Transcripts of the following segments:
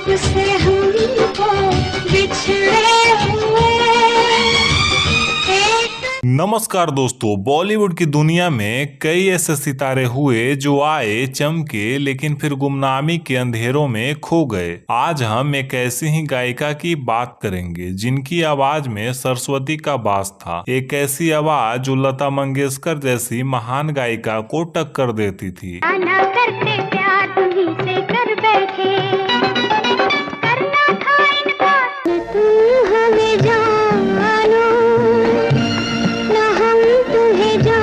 आपसे हमको बिछड़े हुए नमस्कार दोस्तों, बॉलीवुड की दुनिया में कई ऐसे सितारे हुए जो आए, चमके, लेकिन फिर गुमनामी के अंधेरों में खो गए। आज हम एक ऐसी ही गायिका की बात करेंगे जिनकी आवाज में सरस्वती का वास था। एक ऐसी आवाज जो लता मंगेशकर जैसी महान गायिका को टक्कर देती थी। ना करते प्यार तुम्हीं से कर बैठे, करना था इनकार। तुम हमें जानो ना हम तुम्हें जाने।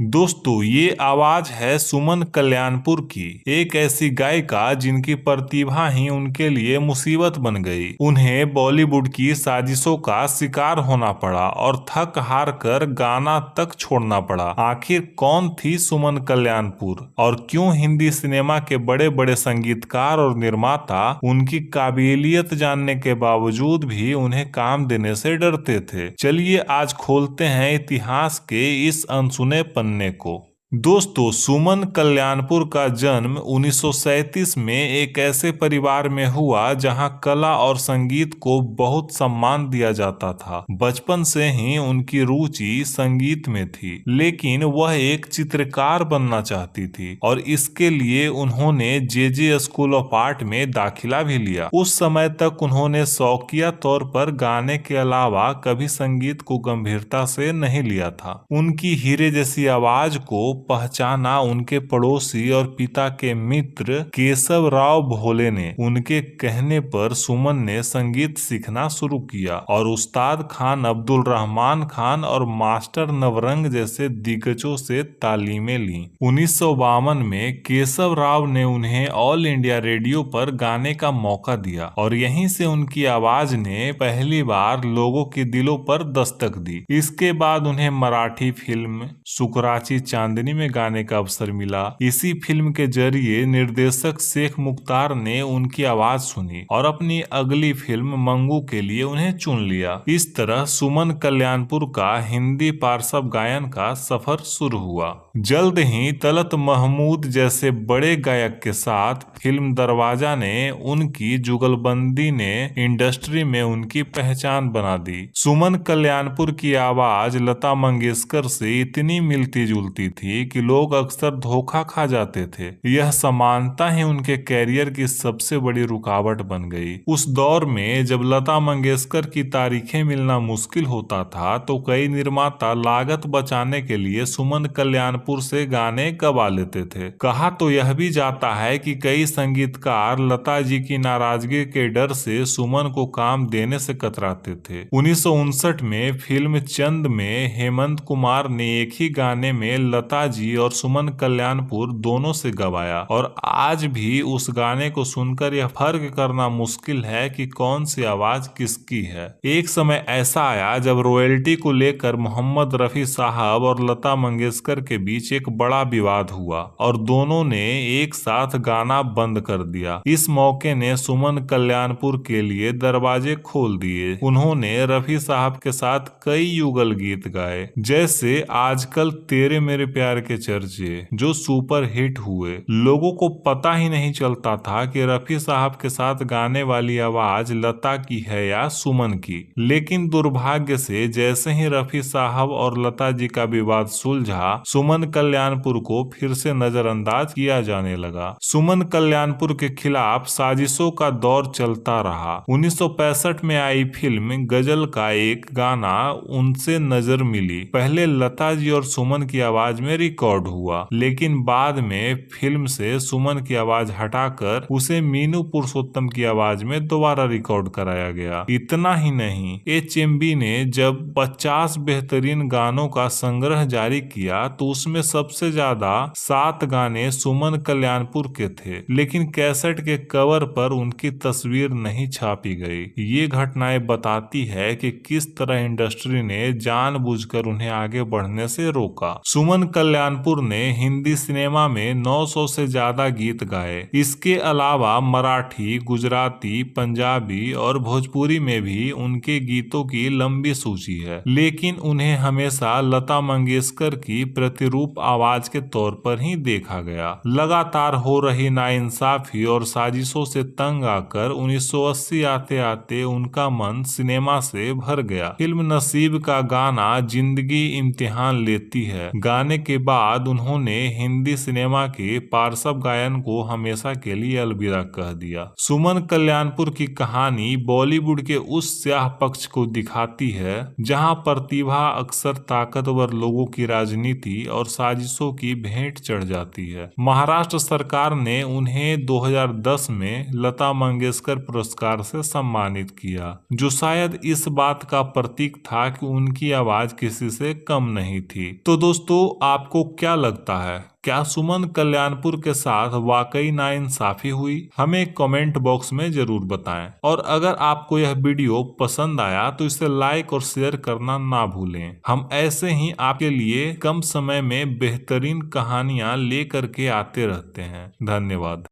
दोस्तों, ये आवाज है सुमन कल्याणपुर की, एक ऐसी गायिका जिनकी प्रतिभा ही उनके लिए मुसीबत बन गई। उन्हें बॉलीवुड की साजिशों का शिकार होना पड़ा और थक हार कर गाना तक छोड़ना पड़ा। आखिर कौन थी सुमन कल्याणपुर और क्यों हिंदी सिनेमा के बड़े बड़े संगीतकार और निर्माता उनकी काबिलियत जानने के बावजूद भी उन्हें काम देने से डरते थे? चलिए आज खोलते हैं इतिहास के इस अनसुने पन्ने को। दोस्तों, सुमन कल्याणपुर का जन्म 1937 में एक ऐसे परिवार में हुआ जहां कला और संगीत को बहुत सम्मान दिया जाता था। बचपन से ही उनकी रुचि संगीत में थी, लेकिन वह एक चित्रकार बनना चाहती थी और इसके लिए उन्होंने जे स्कूल ऑफ आर्ट में दाखिला भी लिया। उस समय तक उन्होंने शौकिया तौर पर गाने के अलावा कभी संगीत को गंभीरता से नहीं लिया था। उनकी हीरे जैसी आवाज को पहचाना उनके पड़ोसी और पिता के मित्र केशव राव भोले ने। उनके कहने पर सुमन ने संगीत सीखना शुरू किया और उस्ताद खान अब्दुल रहमान खान और मास्टर नवरंग जैसे दिग्गजों से तालीमें ली। 1952 में केशव राव ने उन्हें ऑल इंडिया रेडियो पर गाने का मौका दिया और यहीं से उनकी आवाज ने पहली बार लोगों के दिलों पर दस्तक दी। इसके बाद उन्हें मराठी फिल्म सुकराची चांदनी में गाने का अवसर मिला। इसी फिल्म के जरिए निर्देशक शेख मुख्तार ने उनकी आवाज सुनी और अपनी अगली फिल्म मंगू के लिए उन्हें चुन लिया। इस तरह सुमन कल्याणपुर का हिंदी पार्श्व गायन का सफर शुरू हुआ। जल्द ही तलत महमूद जैसे बड़े गायक के साथ फिल्म दरवाजा ने उनकी जुगलबंदी ने इंडस्ट्री में उनकी पहचान बना दी। सुमन कल्याणपुर की आवाज लता मंगेशकर से इतनी मिलती जुलती थी कि लोग अक्सर धोखा खा जाते थे। यह समानता ही उनके कैरियर की सबसे बड़ी रुकावट बन गई। उस दौर में जब लता मंगेशकर की तारीखें मिलना मुश्किल होता था तो कई निर्माता लागत बचाने के लिए सुमन कल्याणपुर से गाने गवा लेते थे। कहा तो यह भी जाता है कि कई संगीतकार लता जी की नाराजगी के डर से सुमन को काम देने से कतराते थे। 1959 में फिल्म चंद में हेमंत कुमार ने एक ही गाने में लता जी और सुमन कल्याणपुर दोनों से गवाया और आज भी उस गाने को सुनकर यह फर्क करना मुश्किल है कि कौन सी आवाज किसकी है। एक समय ऐसा आया जब रॉयल्टी को लेकर मोहम्मद रफी साहब और लता मंगेशकर के बीच एक बड़ा विवाद हुआ और दोनों ने एक साथ गाना बंद कर दिया। इस मौके ने सुमन कल्याणपुर के लिए दरवाजे खोल दिए। उन्होंने रफी साहब के साथ कई युगल गीत गाए, जैसे आजकल तेरे मेरे प्यार के चर्चे, जो सुपर हिट हुए। लोगों को पता ही नहीं चलता था कि रफी साहब के साथ गाने वाली आवाज लता की है या सुमन की। लेकिन दुर्भाग्य से जैसे ही रफी साहब और लता जी का विवाद सुलझा, सुमन कल्याणपुर को फिर से नजरअंदाज किया जाने लगा। सुमन कल्याणपुर के खिलाफ साजिशों का दौर चलता रहा। 1965 में आई फिल्म गजल का एक गाना उनसे नजर मिली पहले लता जी और सुमन की आवाज में रिकॉर्ड हुआ, लेकिन बाद में फिल्म से सुमन की आवाज हटाकर उसे मीनू पुरुषोत्तम की आवाज में दोबारा रिकॉर्ड कराया गया। इतना ही नहीं, HMV ने जब 50 बेहतरीन गानों का संग्रह जारी किया तो उसमें सबसे ज्यादा 7 गाने सुमन कल्याणपुर के थे, लेकिन कैसेट के कवर पर उनकी तस्वीर नहीं छापी गई। ये घटनाएं बताती है कि किस तरह इंडस्ट्री ने जानबूझकर उन्हें आगे बढ़ने से रोका। सुमन कल्याणपुर ने हिंदी सिनेमा में 900 से ज्यादा गीत गाए। इसके अलावा मराठी, गुजराती, पंजाबी और भोजपुरी में भी उनके गीतों की लंबी सूची है, लेकिन उन्हें हमेशा लता मंगेशकर की प्रतिरूप रूप आवाज के तौर पर ही देखा गया। लगातार हो रही नाइंसाफी और साजिशों से तंग आकर 1980 आते आते उनका मन सिनेमा से भर गया। फिल्म नसीब का गाना जिंदगी इम्तिहान लेती है गाने के बाद उन्होंने हिंदी सिनेमा के पार्श्व गायन को हमेशा के लिए अलविदा कह दिया। सुमन कल्याणपुर की कहानी बॉलीवुड के उस स्याह पक्ष को दिखाती है जहां प्रतिभा अक्सर ताकतवर लोगों की राजनीति और साजिशों की भेंट चढ़ जाती है। महाराष्ट्र सरकार ने उन्हें 2010 में लता मंगेशकर पुरस्कार से सम्मानित किया, जो शायद इस बात का प्रतीक था कि उनकी आवाज किसी से कम नहीं थी। तो दोस्तों, आपको क्या लगता है, क्या सुमन कल्याणपुर के साथ वाकई नाइंसाफी हुई? हमें कमेंट बॉक्स में जरूर बताएं। और अगर आपको यह वीडियो पसंद आया तो इसे लाइक और शेयर करना ना भूलें। हम ऐसे ही आपके लिए कम समय में बेहतरीन कहानियां लेकर के आते रहते हैं। धन्यवाद।